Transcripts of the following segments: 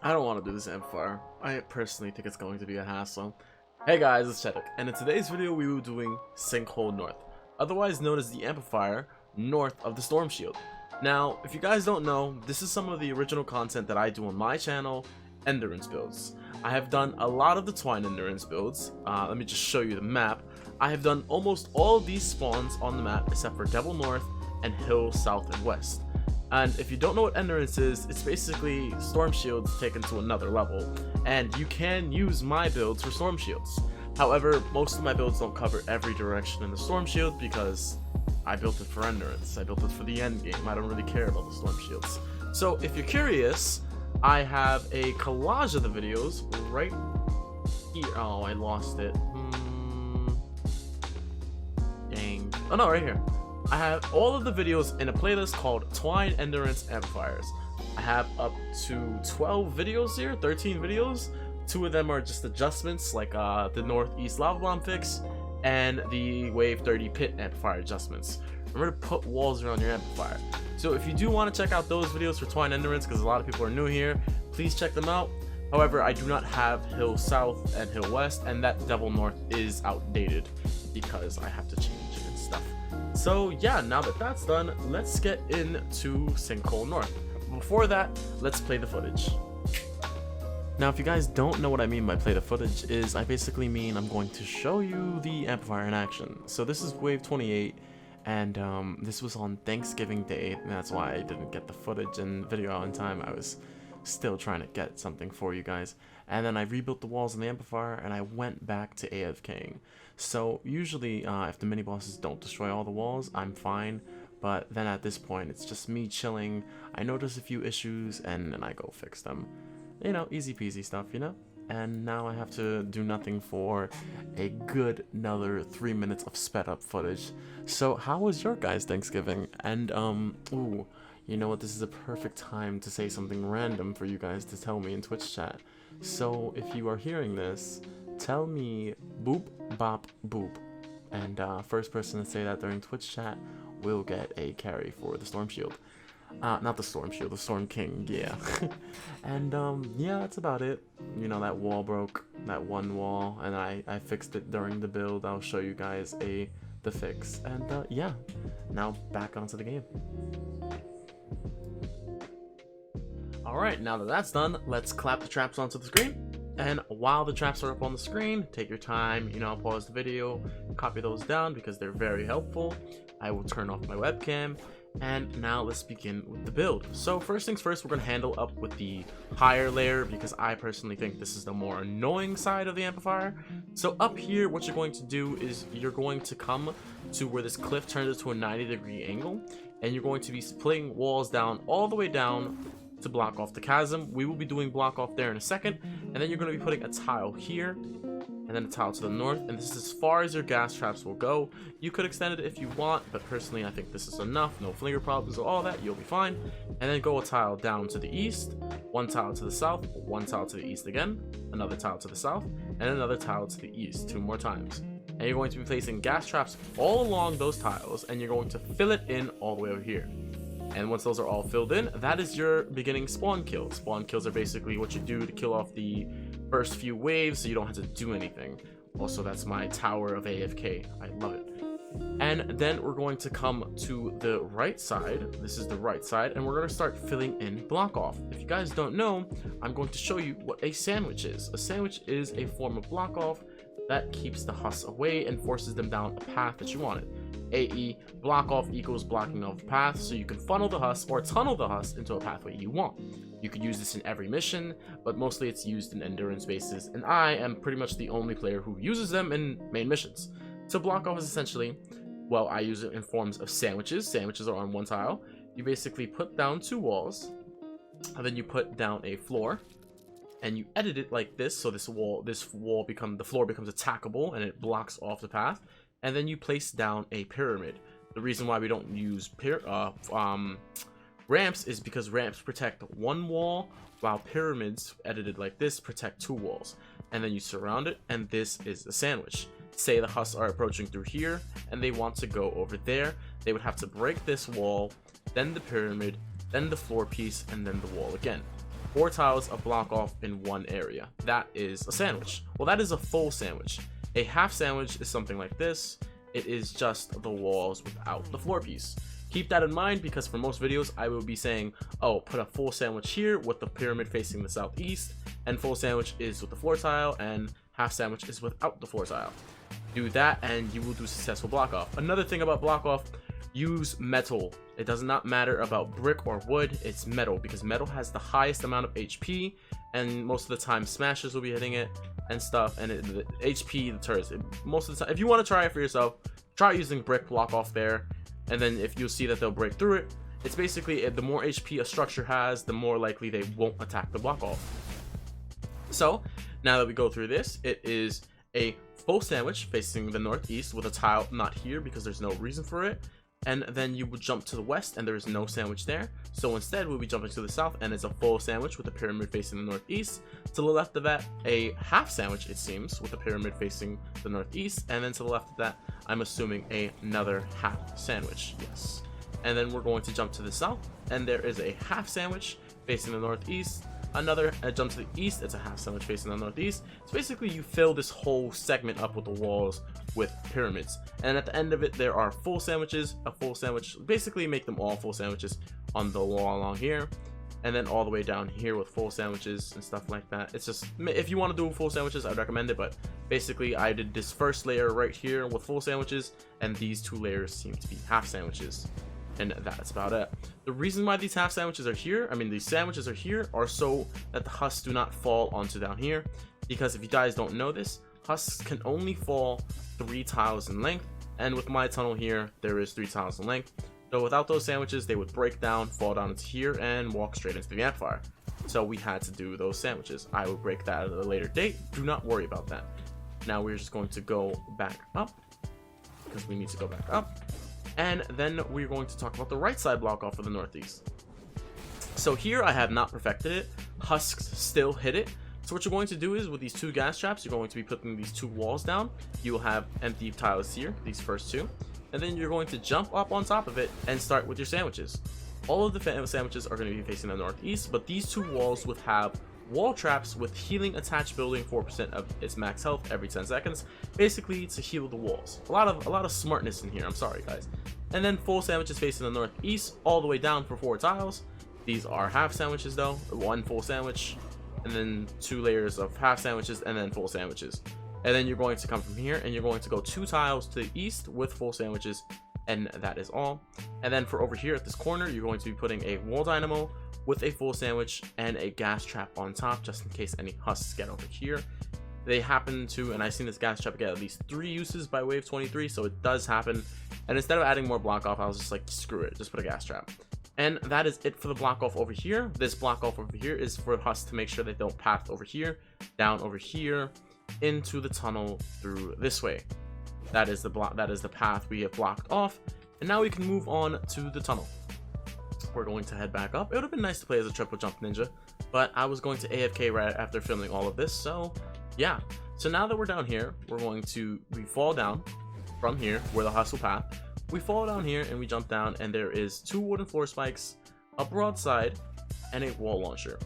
I don't want to do this Amplifier. I personally think it's going to be a hassle. Hey guys, it's Chedic, and in today's video we will be doing Sinkhole North, otherwise known as the Amplifier, north of the Storm Shield. Now, if you guys don't know, this is some of the original content that I do on my channel, Endurance builds. I have done a lot of the Twine Endurance builds. Let me just show you the map. I have done almost all of these spawns on the map except for Devil North and Hill South and West. And if you don't know what Endurance is, it's basically Storm Shields taken to another level. And you can use my builds for Storm Shields. However, most of my builds don't cover every direction in the Storm Shield because I built it for Endurance. I built it for the end game. I don't really care about the Storm Shields. So if you're curious, I have a collage of the videos right here. Oh, I lost it. Dang. Oh no, right here. I have all of the videos in a playlist called Twine Endurance Amplifiers. I have up to 12 videos here, 13 videos. 2 of them are just adjustments, like the Northeast Lava Bomb fix and the Wave 30 Pit Amplifier adjustments. Remember to put walls around your amplifier. So if you do want to check out those videos for Twine Endurance, because a lot of people are new here, please check them out. However, I do not have Hill South and Hill West, and that Devil North is outdated because I have to change it and stuff. So yeah, now that that's done, let's get into Sinkhole North. Before that, let's play the footage. Now, if you guys don't know what I mean by play the footage, is I basically mean I'm going to show you the amplifier in action. So this is Wave 28, and this was on Thanksgiving Day, and that's why I didn't get the footage and video out in time. I was still trying to get something for you guys. And then I rebuilt the walls in the amplifier, and I went back to AFKing. So usually, if the mini bosses don't destroy all the walls, I'm fine. But then at this point, it's just me chilling. I notice a few issues, and then I go fix them. You know, easy peasy stuff, you know? And now I have to do nothing for a good another 3 minutes of sped up footage. So how was your guys' Thanksgiving? And ooh, you know what, this is a perfect time to say something random for you guys to tell me in Twitch chat. So if you are hearing this, tell me boop bop boop, and first person to say that during Twitch chat will get a carry for the Storm Shield. Not the Storm Shield, the Storm King, yeah. And yeah, that's about it. You know, that wall broke, that one wall, and I fixed it during the build. I'll show you guys the fix. And yeah, now back onto the game. Alright, now that that's done, let's clap the traps onto the screen. And while the traps are up on the screen, take your time, you know, pause the video, copy those down because they're very helpful. I will turn off my webcam. And now let's begin with the build. So first things first, we're going to handle up with the higher layer because I personally think this is the more annoying side of the amplifier. So up here, what you're going to do is you're going to come to where this cliff turns into a 90-degree angle, and you're going to be splitting walls down all the way down to block off the chasm. We will be doing block off there in a second, and then you're going to be putting a tile here and then a tile to the north, and this is as far as your gas traps will go. You could extend it if you want, but personally I think this is enough. No flinger problems or all that, you'll be fine. And then go a tile down to the east, one tile to the south, one tile to the east again, another tile to the south, and another tile to the east 2 more times. And you're going to be placing gas traps all along those tiles, and you're going to fill it in all the way over here. And once those are all filled in, that is your beginning spawn kill. Spawn kills are basically what you do to kill off the first few waves so you don't have to do anything. Also, that's my tower of AFK. I love it. And then we're going to come to the right side. This is the right side, and we're going to start filling in block off. If you guys don't know, I'm going to show you what a sandwich is. A sandwich is a form of block off that keeps the Huss away and forces them down a path that you wanted. AE, block off equals blocking off path, so you can funnel the Huss or tunnel the Huss into a pathway you want. You could use this in every mission, but mostly it's used in endurance bases, and I am pretty much the only player who uses them in main missions. So block off is essentially, well, I use it in forms of sandwiches. Sandwiches are on one tile. You basically put down 2 walls, and then you put down a floor, and you edit it like this, so the floor becomes attackable, and it blocks off the path. And then you place down a pyramid. The reason why we don't use ramps is because ramps protect 1 wall, while pyramids, edited like this, protect 2 walls. And then you surround it, and this is a sandwich. Say the Huss are approaching through here, and they want to go over there. They would have to break this wall, then the pyramid, then the floor piece, and then the wall again. 4 tiles of block off in one area. That is a sandwich. Well, that is a full sandwich. A half sandwich is something like this. It is just the walls without the floor piece. Keep that in mind, because for most videos I will be saying, oh, put a full sandwich here with the pyramid facing the southeast, and full sandwich is with the floor tile, and half sandwich is without the floor tile. Do that and you will do successful block off. Another thing about block off, use metal. It does not matter about brick or wood, it's metal, because metal has the highest amount of HP, and most of the time smashers will be hitting it and stuff, and the HP deters it. Most of the time, if you want to try it for yourself, try using brick block off there, and then if you'll see that they'll break through it. It's basically, the more HP a structure has, the more likely they won't attack the block off. So now that we go through this, it is a full sandwich facing the northeast with a tile not here because there's no reason for it, and then you would jump to the west and there's no sandwich there. So instead we'll be jumping to the south and it's a full sandwich with a pyramid facing the northeast. To the left of that, a half sandwich, it seems, with a pyramid facing the northeast, and then to the left of that, I'm assuming another half sandwich. Yes. And then we're going to jump to the south and there is a half sandwich facing the northeast. Another jump to the east, it's a half sandwich facing the northeast. So basically you fill this whole segment up with the walls with pyramids, and at the end of it there are full sandwiches, a full sandwich, basically make them all full sandwiches on the wall along here, and then all the way down here with full sandwiches and stuff like that. It's just, if you want to do full sandwiches, I'd recommend it, but basically I did this first layer right here with full sandwiches, and these 2 layers seem to be half sandwiches. And that's about it. The reason why these half sandwiches are here, these sandwiches are here, are so that the husks do not fall onto down here. Because if you guys don't know this, husks can only fall 3 tiles in length, and with my tunnel here, there is 3 tiles in length. So without those sandwiches, they would break down, fall down into here, and walk straight into the amplifier. So we had to do those sandwiches. I will break that at a later date. Do not worry about that. Now we're just going to go back up, because we need to go back up. And then we're going to talk about the right side block off for the northeast. So here I have not perfected it. Husks still hit it. So what you're going to do is with these 2 gas traps, you're going to be putting these 2 walls down. You will have empty tiles here, these first 2. And then you're going to jump up on top of it and start with your sandwiches. All of the sandwiches are going to be facing the northeast, but these 2 walls would have wall traps with healing attached, building 4% of its max health every 10 seconds, basically to heal the walls. A lot of smartness in here, I'm sorry guys. And then full sandwiches facing the northeast all the way down for 4 tiles. These are half sandwiches though, 1 full sandwich, and then 2 layers of half sandwiches, and then full sandwiches. And then you're going to come from here and you're going to go 2 tiles to the east with full sandwiches, and that is all. And then for over here at this corner, you're going to be putting a wall dynamo with a full sandwich and a gas trap on top, just in case any husks get over here. They happen to, and I've seen this gas trap get at least 3 uses by wave 23, so it does happen. And instead of adding more block off, I was just like, screw it, just put a gas trap. And that is it for the block off over here. This block off over here is for husks to make sure they don't path over here, down over here, into the tunnel through this way. That is the block, that is the path we have blocked off. And now we can move on to the tunnel. We're going to head back up. It would have been nice to play as a triple jump ninja, but I was going to AFK right after filming all of this, so yeah. So now that we're down here, we fall down from here where the hustle path. We fall down here and we jump down, and there is 2 wooden floor spikes, a broadside, and a wall launcher.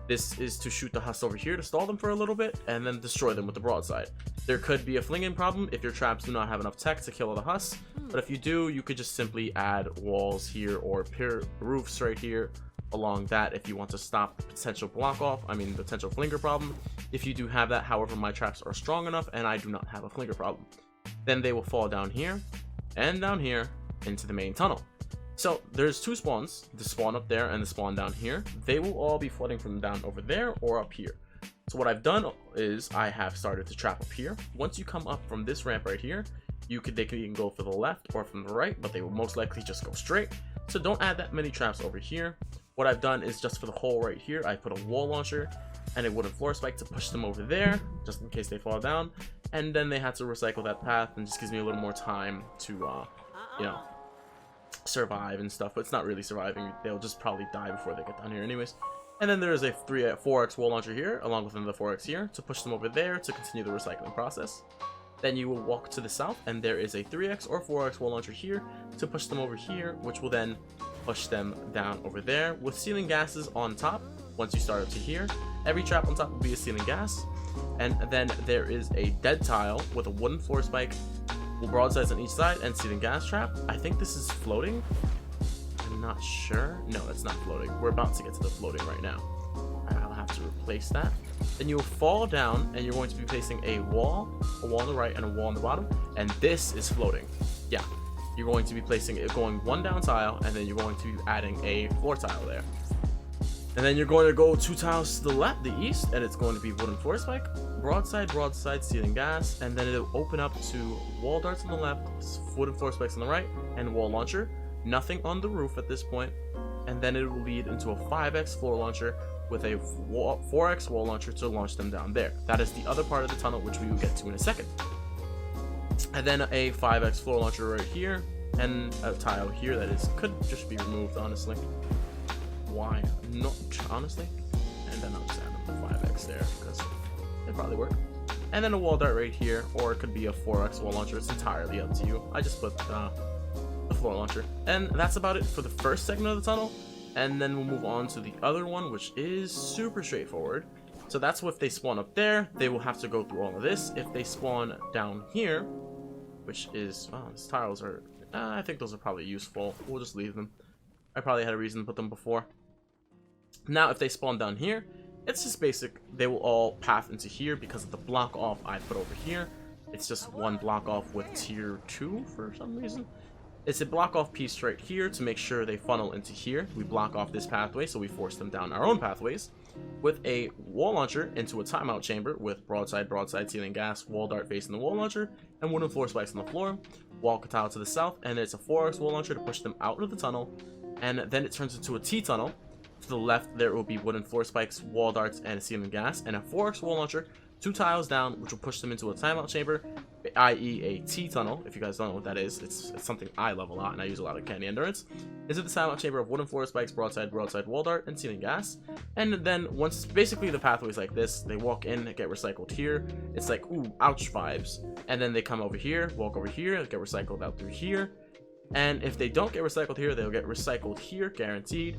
This is to shoot the husks over here to stall them for a little bit and then destroy them with the broadside. There could be a flinging problem if your traps do not have enough tech to kill all the husks, but if you do, you could just simply add walls here or roofs right here along that if you want to stop the potential block off, potential flinger problem. If you do have that, however, my traps are strong enough and I do not have a flinger problem. Then they will fall down here and down here into the main tunnel. So there's 2 spawns, the spawn up there and the spawn down here. They will all be flooding from down over there or up here. So what I've done is I have started to trap up here. Once you come up from this ramp right here, they can go for the left or from the right, but they will most likely just go straight. So don't add that many traps over here. What I've done is just for the hole right here, I put a wall launcher and a wooden floor spike to push them over there, just in case they fall down. And then they had to recycle that path, and just gives me a little more time to, survive and stuff. But it's not really surviving, they'll just probably die before they get down here anyways. And then there's a 4x wall launcher here along with another 4x here to push them over there to continue the recycling process. Then you will walk to the south and there is a 3x or 4x wall launcher here to push them over here, which will then push them down over there with sealing gases on top once you start up to here. Every trap on top will be a ceiling gas, and then there is a dead tile with a wooden floor spike, broadsides on each side, and ceiling gas trap. I think this is floating. I'm not sure. No, it's not floating. We're about to get to the floating right now. I'll have to replace that. Then you'll fall down, and you're going to be placing a wall on the right and a wall on the bottom, and this is floating. Yeah, you're going to be placing it, going one down tile, and then you're going to be adding a floor tile there. And then you're going to go 2 tiles to the left, the east, and it's going to be wooden floor spike, broadside, ceiling gas, and then it'll open up to wall darts on the left, wooden floor spikes on the right, and wall launcher. Nothing on the roof at this point, and then it will lead into a 5x floor launcher with a 4x wall launcher to launch them down there. That is the other part of the tunnel, which we will get to in a second. And then a 5x floor launcher right here, and a tile here that could just be removed, honestly. Why not, honestly? And then I'll just add the 5x there because it probably work. And then a wall dart right here, or it could be a 4x wall launcher. It's entirely up to you. I just put the floor launcher, and that's about it for the first segment of the tunnel. And then we'll move on to the other one, which is super straightforward. So that's if they spawn up there, they will have to go through all of this. If they spawn down here, which is, oh, these tiles are, I think those are probably useful. We'll just leave them. I probably had a reason to put them before. Now, if they spawn down here, it's just basic. They will all path into here because of the block off I put over here. It's just one block off with tier 2 for some reason. It's a block off piece right here to make sure they funnel into here. We block off this pathway, so we force them down our own pathways with a wall launcher into a timeout chamber with broadside, ceiling gas, wall dart facing the wall launcher, and wooden floor spikes on the floor. Wall tile to the south, and it's a 4x wall launcher to push them out of the tunnel, and then it turns into a T tunnel. To the left, there will be wooden floor spikes, wall darts, and a ceiling gas, and a 4x wall launcher, 2 tiles down, which will push them into a timeout chamber, i.e. a T tunnel. If you guys don't know what that is, it's something I love a lot, and I use a lot of Canny endurance. Into the timeout chamber of wooden floor spikes, broadside, wall dart, and ceiling gas. And then once, basically the pathway's like this, they walk in, get recycled here. It's like, ooh, ouch vibes. And then they come over here, walk over here, get recycled out through here. And if they don't get recycled here, they'll get recycled here, guaranteed.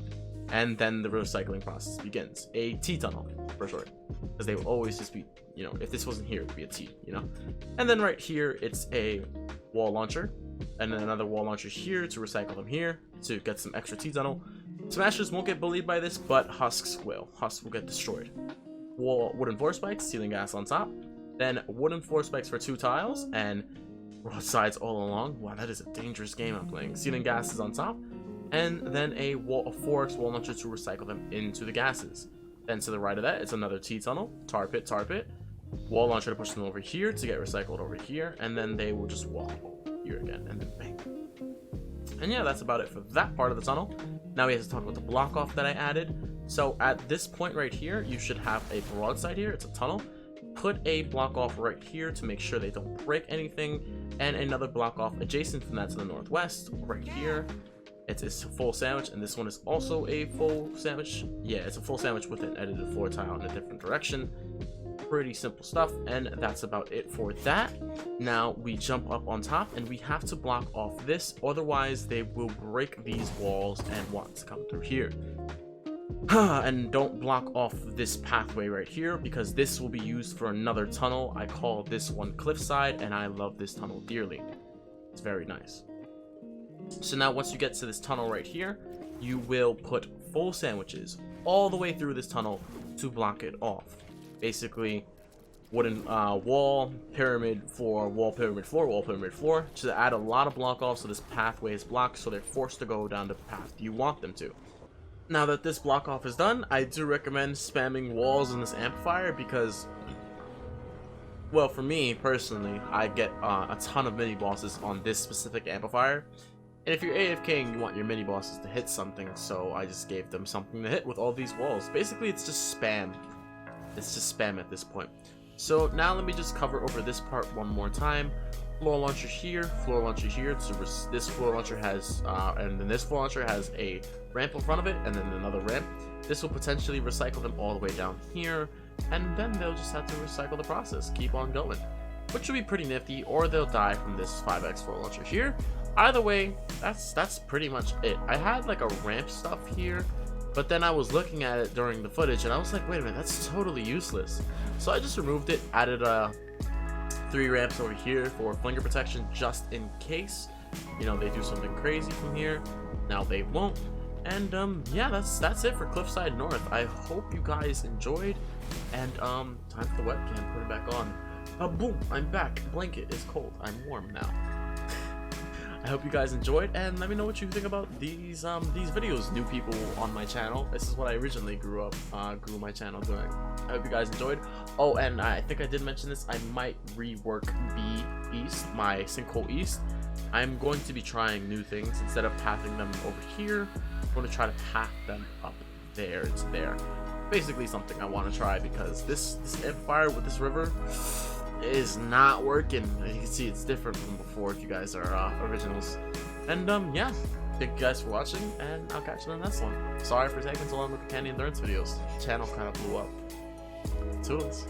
And then the recycling process begins. A T tunnel, for short. Because they will always just be, you know, if this wasn't here, it would be a T, you know? And then right here, it's a wall launcher. And then another wall launcher here to recycle them here to get some extra T tunnel. Smashers won't get bullied by this, but Husks will. Husks will get destroyed. Wooden floor spikes, ceiling gas on top. Then wooden floor spikes for 2 tiles, and broadsides all along. Wow, that is a dangerous game I'm playing. Ceiling gas is on top. And then a 4x wall launcher to recycle them into the gases. Then to the right of that, it's another T tunnel, tar pit, wall launcher to push them over here to get recycled over here, and then they will just walk here again, and then bang. And yeah, that's about it for that part of the tunnel. Now we have to talk about the block off that I added. So at this point right here, you should have a broadside here. It's a tunnel. Put a block off right here to make sure they don't break anything, and another block off adjacent from that to the northwest right here. It's a full sandwich, and this one is also a full sandwich. Yeah, it's a full sandwich with an edited floor tile in a different direction. Pretty simple stuff, and that's about it for that. Now we jump up on top, and we have to block off this, otherwise they will break these walls and want to come through here. And don't block off this pathway right here, because this will be used for another tunnel. I call this one Cliffside, and I love this tunnel dearly. It's very nice. So now once you get to this tunnel right here, you will put full sandwiches all the way through this tunnel to block it off. Basically, wooden wall, pyramid floor, wall, pyramid floor, to add a lot of block off so this pathway is blocked, so they're forced to go down the path you want them to. Now that this block off is done, I do recommend spamming walls in this amplifier because, well, for me personally, I get a ton of mini bosses on this specific amplifier. And if you're AFK and you want your mini bosses to hit something, so I just gave them something to hit with all these walls. Basically, it's just spam. It's just spam at this point. So now let me just cover over this part one more time. Floor launcher here, floor launcher here. So this floor launcher has, and then this floor launcher has a ramp in front of it, and then another ramp. This will potentially recycle them all the way down here, and then they'll just have to recycle the process, keep on going, which will be pretty nifty, or they'll die from this 5x floor launcher here. Either way, that's pretty much it. I had like a ramp stuff here, But then I was looking at it during the footage and I was like, wait a minute, that's totally useless. So I just removed it, added 3 ramps over here for flinger protection just in case, you know, they do something crazy from here. Now they won't. And yeah, that's it for Cliffside North. I hope you guys enjoyed. And time for the webcam, put it back on. Boom, I'm back. Blanket is cold. I'm warm now. I hope you guys enjoyed, and let me know what you think about these videos. New people on my channel. This is what I originally grew my channel doing. I hope you guys enjoyed. Oh, and I think I did mention this. I might rework B East, my Sinkhole East. I'm going to be trying new things. Instead of pathing them over here, I'm going to try to path them up there to there. Basically something I want to try, because this amplifier with this river is not working. You can see it's different from before if you guys are originals. And yeah, thank you guys for watching, and I'll catch you in the next one. Sorry for taking so long with the Canny Endurance videos. The channel kind of blew up. Toodles.